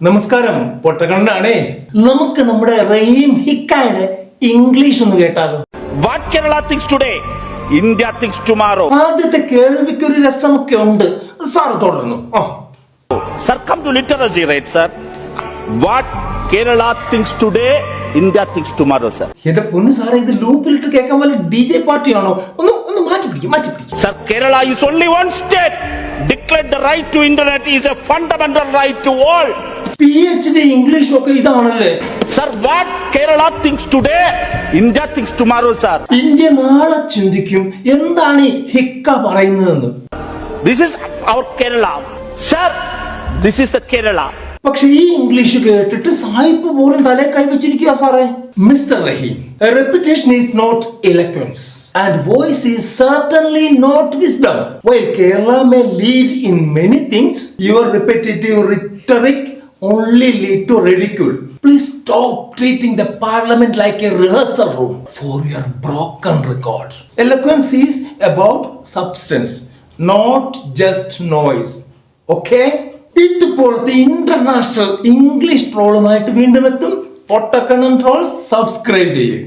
നമസ്കാരം, പൊട്ടക്കണ്ണാണേ. നമുക്ക് നമ്മുടെ റഹീം ഹിക്കായുടെ ഇംഗ്ലീഷ് ഒന്ന് കേട്ടാലോ. What Kerala thinks today, India thinks tomorrow. ആദ്യത്തെ കേൾവിക്ക് ഒരു രസമൊക്കെ ഉണ്ട്. സാർ തുടർന്നു. Sir, come to literacy, right, sir? What Kerala thinks today, India thinks tomorrow, sir. എന്റെ പൊന്നു സാറേ, ഇത് ലൂപ്പിലിട്ട് കേൾക്കാൻ വല്ല DJ പാർട്ടിയാണോ? ഒന്ന് മാറ്റി പിടിക്കും. Sir, Kerala is only one state. Declared the right to internet is a fundamental right to all. PhD English ഒക്കെ ഇതാണല്ലേ. Sir, what Kerala thinks today, India thinks tomorrow, sir. India നാളെ ചിന്തിക്കും എന്താണ് ഈ ഹിക്ക പറയുന്നതെന്ന്. This is our Kerala. Sir, this is the Kerala. പക്ഷെ ഈ English കേട്ടിട്ട് സായിപ്പ് പോലും തലേ കൈവച്ചിരിക്കുക സാറേ. Mister Rahim, reputation is not eloquence and voice is certainly not wisdom. While Kerala may lead in many things, your repetitive rhetoric only lead to ridicule. Please stop treating the parliament like a rehearsal room for your broken record. Eloquence is about substance, not just noise. Okay? ഇതുപോലത്തെ international English ട്രോളുമായിട്ട് വീണ്ടും എത്തും. പൊട്ടക്കണ്ണൻ trolls subscribe ചെയ്യും.